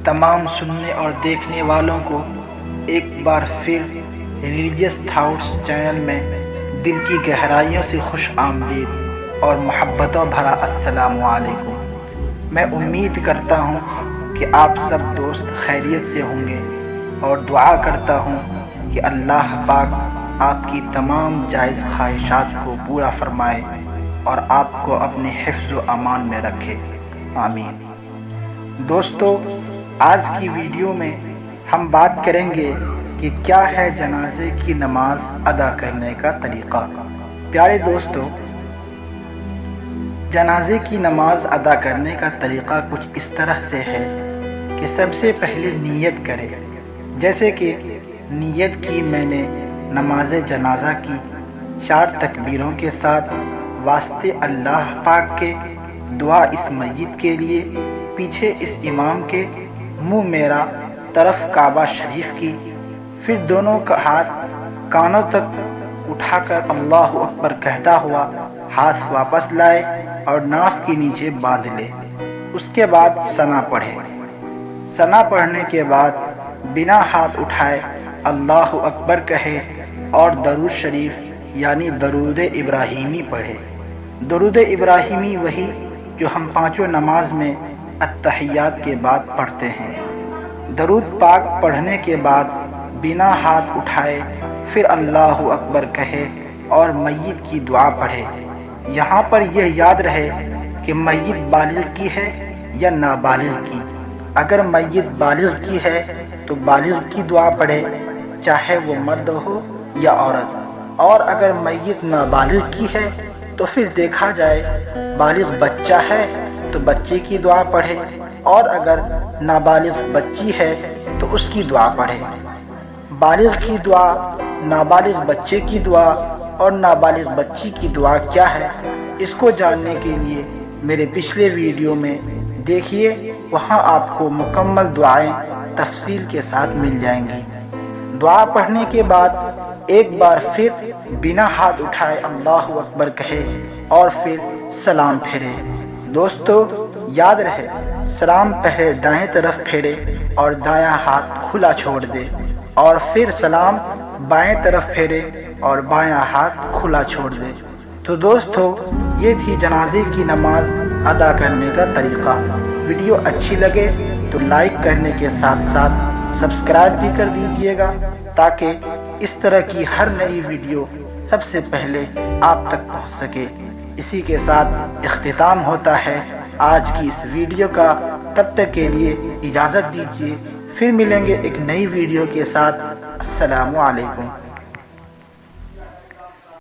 تمام سننے اور دیکھنے والوں کو ایک بار پھر ریلیجیس تھاٹس چینل میں دل کی گہرائیوں سے خوش آمدید اور محبتوں بھرا السلام علیکم۔ میں امید کرتا ہوں کہ آپ سب دوست خیریت سے ہوں گے اور دعا کرتا ہوں کہ اللہ پاک آپ کی تمام جائز خواہشات کو پورا فرمائے اور آپ کو اپنے حفظ و امان میں رکھے، آمین۔ دوستو، آج کی ویڈیو میں ہم بات کریں گے کہ کیا ہے جنازے کی نماز ادا کرنے کا طریقہ۔ پیارے دوستو، جنازے کی نماز ادا کرنے کا طریقہ کچھ اس طرح سے ہے کہ سب سے پہلے نیت کرے، جیسے کہ نیت کی میں نے نماز جنازہ کی 4 تکبیروں کے ساتھ واسطے اللہ پاک کے، دعا اس میت کے لیے، پیچھے اس امام کے، منہ میرا طرف کعبہ شریف کی، پھر دونوں کا ہاتھ کانوں تک اٹھا کر اللہ اکبر کہتا ہوا ہاتھ واپس لائے اور ناف کے نیچے باندھ لے۔ اس کے بعد ثنا پڑھے۔ ثنا پڑھنے کے بعد بنا ہاتھ اٹھائے اللہ اکبر کہے اور درود شریف یعنی درود ابراہیمی پڑھے۔ درود ابراہیمی وہی جو ہم 5 نماز میں التحیات کے بعد پڑھتے ہیں۔ درود پاک پڑھنے کے بعد بنا ہاتھ اٹھائے پھر اللہ اکبر کہے اور میت کی دعا پڑھے۔ یہاں پر یہ یاد رہے کہ میت بالغ کی ہے یا نابالغ کی۔ اگر میت بالغ کی ہے تو بالغ کی دعا پڑھے، چاہے وہ مرد ہو یا عورت، اور اگر میت نابالغ کی ہے تو پھر دیکھا جائے بالغ بچہ ہے تو بچے کی دعا پڑھے، اور اگر نابالغ بچی ہے تو اس کی دعا پڑھے۔ بالغ کی دعا، نابالغ بچے کی دعا اور نابالغ بچی کی دعا کیا ہے، اس کو جاننے کے لیے میرے پچھلے ویڈیو میں دیکھیے، وہاں آپ کو مکمل دعائیں تفصیل کے ساتھ مل جائیں گی۔ دعا پڑھنے کے بعد ایک بار پھر بنا ہاتھ اٹھائے اللہ اکبر کہے اور پھر سلام پھیرے۔ دوستو، یاد رہے سلام پہلے دائیں طرف پھیرے اور دایاں ہاتھ کھلا چھوڑ دے، اور پھر سلام بائیں طرف پھیرے اور بایاں ہاتھ کھلا چھوڑ دے۔ تو دوستو، یہ تھی جنازے کی نماز ادا کرنے کا طریقہ۔ ویڈیو اچھی لگے تو لائک کرنے کے ساتھ ساتھ سبسکرائب بھی کر دیجئے گا، تاکہ اس طرح کی ہر نئی ویڈیو سب سے پہلے آپ تک پہنچ سکے۔ اسی کے ساتھ اختتام ہوتا ہے آج کی اس ویڈیو کا۔ تب تک کے لیے اجازت دیجیے، پھر ملیں گے ایک نئی ویڈیو کے ساتھ۔ السلام علیکم۔